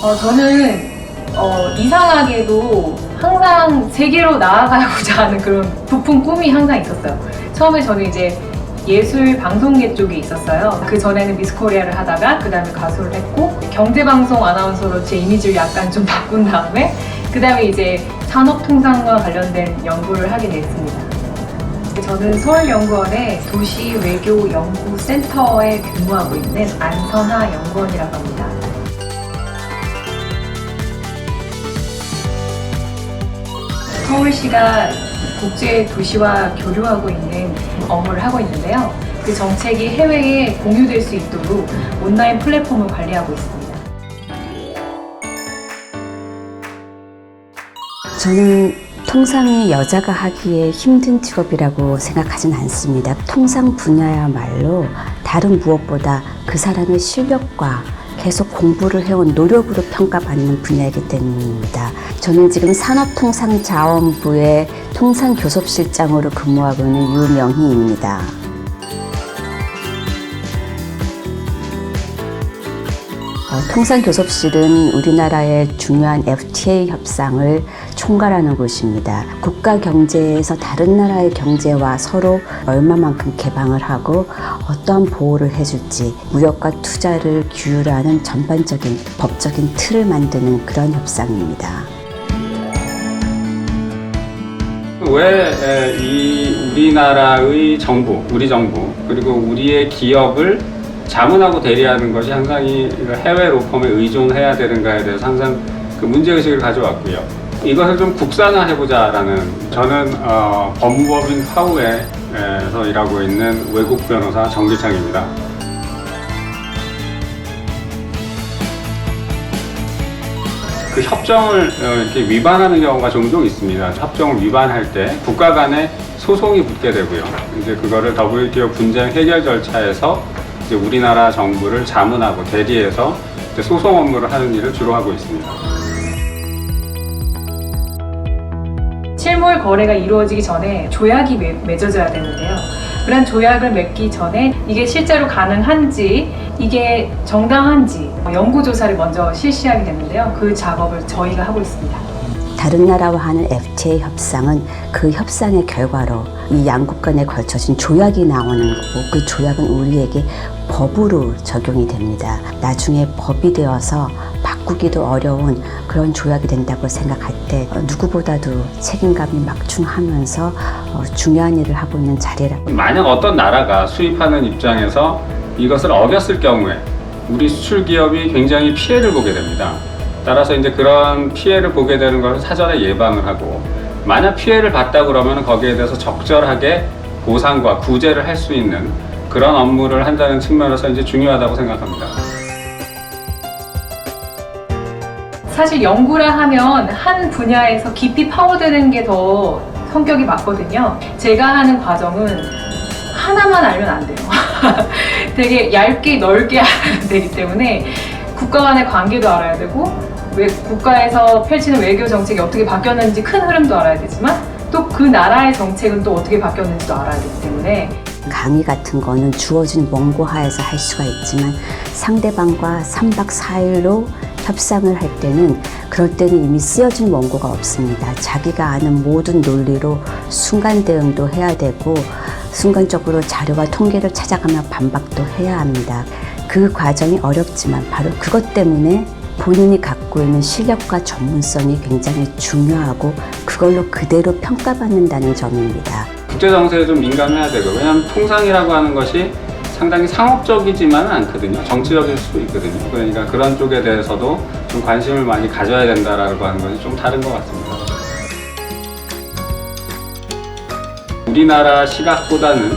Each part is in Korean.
저는 이상하게도 항상 세계로 나아가고자 하는 그런 부푼 꿈이 항상 있었어요. 처음에 저는 이제 예술 방송계 쪽에 있었어요. 그 전에는 미스 코리아를 하다가 그 다음에 가수를 했고 경제방송 아나운서로 제 이미지를 약간 좀 바꾼 다음에 그 다음에 이제 산업통상과 관련된 연구를 하게 됐습니다. 저는 서울연구원의 도시외교연구센터에 근무하고 있는 안선하 연구원이라고 합니다. 서울시가 국제 도시와 교류하고 있는 업무를 하고 있는데요. 그 정책이 해외에 공유될 수 있도록 온라인 플랫폼을 관리하고 있습니다. 저는 통상이 여자가 하기에 힘든 직업이라고 생각하진 않습니다. 통상 분야야말로 다른 무엇보다 그 사람의 실력과 계속 공부를 해온 노력으로 평가받는 분야이기 때문입니다. 저는 지금 산업통상자원부의 통상교섭실장으로 근무하고 있는 유명희입니다. 통상교섭실은 우리나라의 중요한 FTA 협상을 총괄하는 곳입니다. 국가 경제에서 다른 나라의 경제와 서로 얼마만큼 개방을 하고 어떠한 보호를 해줄지 무역과 투자를 규율하는 전반적인 법적인 틀을 만드는 그런 협상입니다. 왜 이 우리나라의 정부, 우리 정부, 그리고 우리의 기업을 자문하고 대리하는 것이 항상 이 해외 로펌에 의존해야 되는가에 대해서 항상 그 문제의식을 가져왔고요. 이것을 좀 국산화해보자라는, 저는 법무법인 파우에서 일하고 있는 외국 변호사 정기창입니다. 그 협정을 이렇게 위반하는 경우가 종종 있습니다. 협정을 위반할 때 국가 간에 소송이 붙게 되고요. 이제 그거를 WTO 분쟁 해결 절차에서 이제 우리나라 정부를 자문하고 대리해서 이제 소송 업무를 하는 일을 주로 하고 있습니다. 실물 거래가 이루어지기 전에 조약이 맺어져야 되는데요. 그런 조약을 맺기 전에 이게 실제로 가능한지, 이게 정당한지 연구조사를 먼저 실시하게 되는데요. 그 작업을 저희가 하고 있습니다. 다른 나라와 하는 FTA 협상은 그 협상의 결과로 이 양국 간에 걸쳐진 조약이 나오는 거고, 그 조약은 우리에게 법으로 적용이 됩니다. 나중에 법이 되어서 바꾸기도 어려운 그런 조약이 된다고 생각할 때 누구보다도 책임감이 막중하면서 중요한 일을 하고 있는 자리라고. 만약 어떤 나라가 수입하는 입장에서 이것을 어겼을 경우에 우리 수출 기업이 굉장히 피해를 보게 됩니다. 따라서 이제 그런 피해를 보게 되는 것을 사전에 예방을 하고, 만약 피해를 봤다 그러면 거기에 대해서 적절하게 보상과 구제를 할 수 있는 그런 업무를 한다는 측면에서 이제 중요하다고 생각합니다. 사실 연구라 하면 한 분야에서 깊이 파고드는 게 더 성격이 맞거든요. 제가 하는 과정은 하나만 알면 안 돼요. 되게 얇게 넓게 알아야 되기 때문에 국가 간의 관계도 알아야 되고, 국가에서 펼치는 외교 정책이 어떻게 바뀌었는지 큰 흐름도 알아야 되지만, 또 그 나라의 정책은 또 어떻게 바뀌었는지도 알아야 되기 때문에. 강의 같은 거는 주어진 원고 하에서 할 수가 있지만 상대방과 3박 4일로 협상을 할 때는, 그럴 때는 이미 쓰여진 원고가 없습니다. 자기가 아는 모든 논리로 순간 대응도 해야 되고, 순간적으로 자료와 통계를 찾아가며 반박도 해야 합니다. 그 과정이 어렵지만 바로 그것 때문에 본인이 갖고 있는 실력과 전문성이 굉장히 중요하고 그걸로 그대로 평가받는다는 점입니다. 국제 정세에 좀 민감해야 되고, 왜냐하면 통상이라고 하는 것이 상당히 상업적이지만은 않거든요. 정치적일 수도 있거든요. 그러니까 그런 쪽에 대해서도 좀 관심을 많이 가져야 된다라고 하는 것이 좀 다른 것 같습니다. 우리나라 시각보다는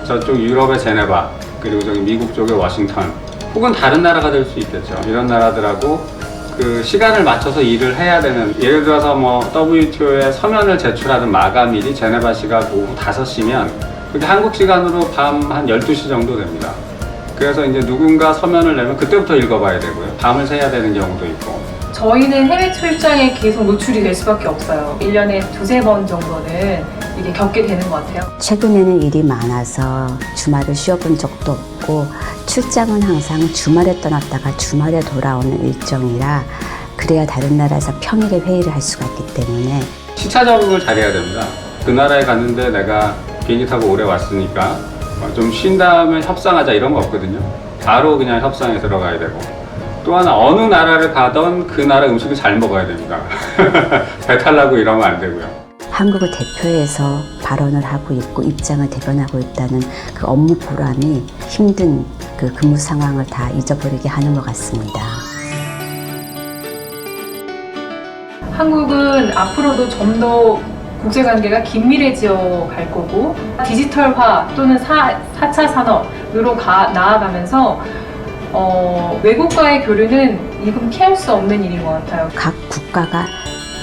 저쪽 유럽의 제네바, 그리고 저기 미국 쪽의 워싱턴, 혹은 다른 나라가 될 수 있겠죠. 이런 나라들하고 그 시간을 맞춰서 일을 해야 되는, 예를 들어서 뭐 WTO에 서면을 제출하는 마감일이 제네바 시각 오후 5시면 그게 한국 시간으로 밤 한 12시 정도 됩니다. 그래서 이제 누군가 서면을 내면 그때부터 읽어봐야 되고요. 밤을 새야 되는 경우도 있고, 저희는 해외 출장에 계속 노출이 될 수밖에 없어요. 1년에 두세 번 정도는 이게 겪게 되는 것 같아요. 최근에는 일이 많아서 주말을 쉬어본 적도 없고 출장은 항상 주말에 떠났다가 주말에 돌아오는 일정이라 그래야 다른 나라에서 평일에 회의를 할 수가 있기 때문에 시차 적응을 잘해야 됩니다. 그 나라에 갔는데 내가 비행기 타고 오래 왔으니까 좀 쉰 다음에 협상하자 이런 거 없거든요. 바로 그냥 협상에 들어가야 되고 또 하나 어느 나라를 가던 그 나라 음식을 잘 먹어야 됩니다. 배탈 나고 이러면 안 되고요. 한국을 대표해서 발언을 하고 있고 입장을 대변하고 있다는 그 업무 보람이 힘든 그 근무 상황을 다 잊어버리게 하는 것 같습니다. 한국은 앞으로도 좀 더 국제관계가 긴밀해져 갈 거고 디지털화 또는 4차 산업으로 나아가면서 외국과의 교류는 이건 피할 수 없는 일인 것 같아요. 각 국가가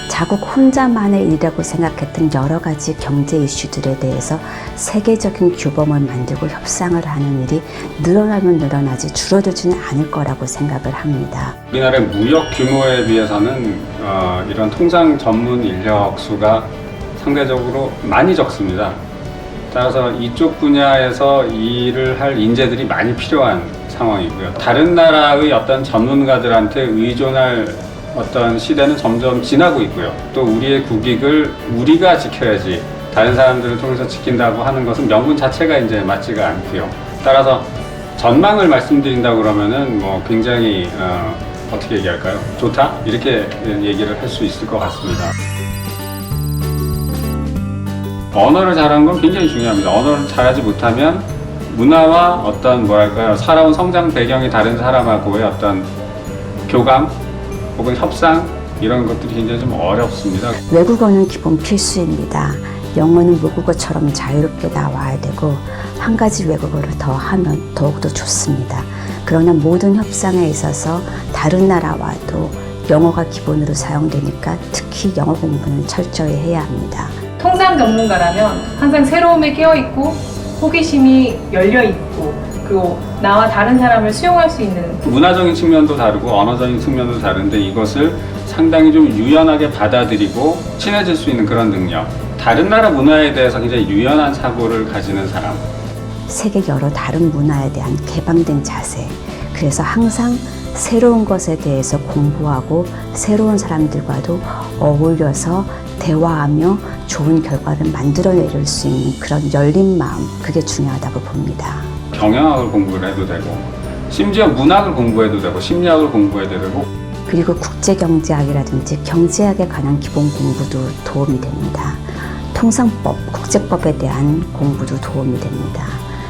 자국 혼자만의 일이라고 생각했던 여러 가지 경제 이슈들에 대해서 세계적인 규범을 만들고 협상을 하는 일이 늘어나면 늘어나지 줄어들지는 않을 거라고 생각을 합니다. 우리나라의 무역 규모에 비해서는 이런 통상 전문 인력 수가 상대적으로 많이 적습니다. 따라서 이쪽 분야에서 일을 할 인재들이 많이 필요한 상황이고요. 다른 나라의 어떤 전문가들한테 의존할 어떤 시대는 점점 지나고 있고요. 또 우리의 국익을 우리가 지켜야지 다른 사람들을 통해서 지킨다고 하는 것은 명분 자체가 이제 맞지가 않고요. 따라서 전망을 말씀드린다고 그러면은 뭐 굉장히 어떻게 얘기할까요? 좋다? 이렇게 얘기를 할 수 있을 것 같습니다. 언어를 잘하는 건 굉장히 중요합니다. 언어를 잘하지 못하면 문화와 어떤 뭐랄까요, 살아온 성장 배경이 다른 사람하고의 어떤 교감 혹은 협상 이런 것들이 굉장히 좀 어렵습니다. 외국어는 기본 필수입니다. 영어는 모국어처럼 자유롭게 나와야 되고 한 가지 외국어를 더 하면 더욱더 좋습니다. 그러나 모든 협상에 있어서 다른 나라와도 영어가 기본으로 사용되니까 특히 영어 공부는 철저히 해야 합니다. 통상 전문가라면 항상 새로움에 깨어있고 호기심이 열려있고 그리고 나와 다른 사람을 수용할 수 있는 문화적인 측면도 다르고 언어적인 측면도 다른데 이것을 상당히 좀 유연하게 받아들이고 친해질 수 있는 그런 능력, 다른 나라 문화에 대해서 굉장히 유연한 사고를 가지는 사람, 세계 여러 다른 문화에 대한 개방된 자세, 그래서 항상 새로운 것에 대해서 공부하고 새로운 사람들과도 어울려서 대화하며 좋은 결과를 만들어내릴 수 있는 그런 열린 마음, 그게 중요하다고 봅니다. 경영학을 공부를 해도 되고 심지어 문학을 공부해도 되고 심리학을 공부해도 되고 그리고 국제경제학이라든지 경제학에 관한 기본 공부도 도움이 됩니다. 통상법, 국제법에 대한 공부도 도움이 됩니다.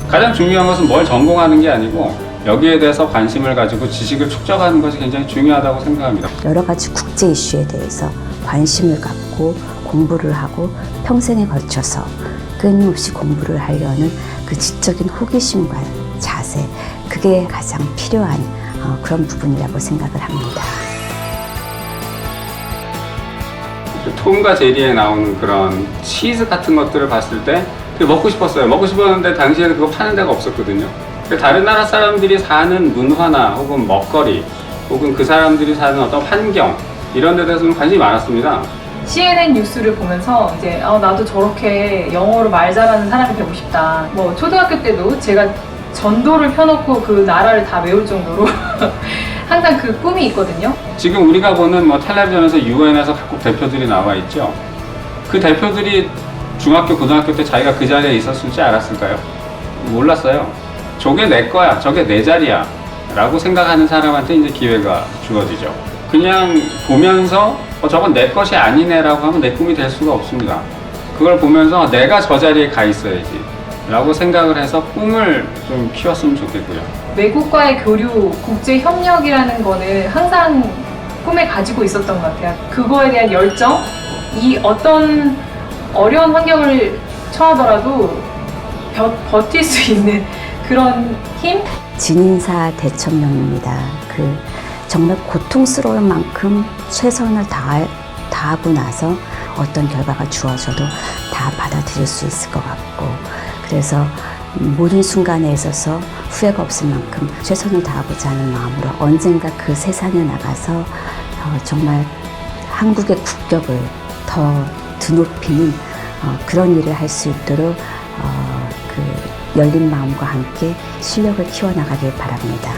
가장 중요한 것은 뭘 전공하는 게 아니고 여기에 대해서 관심을 가지고 지식을 축적하는 것이 굉장히 중요하다고 생각합니다. 여러 가지 국제 이슈에 대해서 관심을 갖고 공부를 하고 평생에 걸쳐서 끊임없이 공부를 하려는 그 지적인 호기심과 자세, 그게 가장 필요한 그런 부분이라고 생각을 합니다. 톰과 제리에 나오는 그런 치즈 같은 것들을 봤을 때 그게 먹고 싶었어요. 먹고 싶었는데 당시에는 그거 파는 데가 없었거든요. 다른 나라 사람들이 사는 문화나 혹은 먹거리 혹은 그 사람들이 사는 어떤 환경 이런 데 대해서는 관심이 많았습니다. CNN 뉴스를 보면서 이제 나도 저렇게 영어로 말 잘하는 사람이 되고 싶다. 뭐 초등학교 때도 제가 전도를 펴놓고 그 나라를 다 외울 정도로 항상 그 꿈이 있거든요. 지금 우리가 보는 뭐 텔레비전에서 유엔에서 각국 대표들이 나와 있죠. 그 대표들이 중학교, 고등학교 때 자기가 그 자리에 있었을지 알았을까요? 몰랐어요. 저게 내 거야, 저게 내 자리야 라고 생각하는 사람한테 이제 기회가 주어지죠. 그냥 보면서 저건 내 것이 아니네 라고 하면 내 꿈이 될 수가 없습니다. 그걸 보면서 내가 저 자리에 가 있어야지 라고 생각을 해서 꿈을 좀 키웠으면 좋겠고요. 외국과의 교류, 국제협력이라는 거는 항상 꿈에 가지고 있었던 것 같아요. 그거에 대한 열정, 이 어떤 어려운 환경을 처하더라도 버틸 수 있는 그런 힘? 진인사 대천명입니다. 정말 고통스러울 만큼 최선을 다하고 나서 어떤 결과가 주어져도 다 받아들일 수 있을 것 같고, 그래서 모든 순간에 있어서 후회가 없을 만큼 최선을 다하고자 하는 마음으로 언젠가 그 세상에 나가서 정말 한국의 국격을 더 드높이는 그런 일을 할 수 있도록 그 열린 마음과 함께 실력을 키워나가길 바랍니다.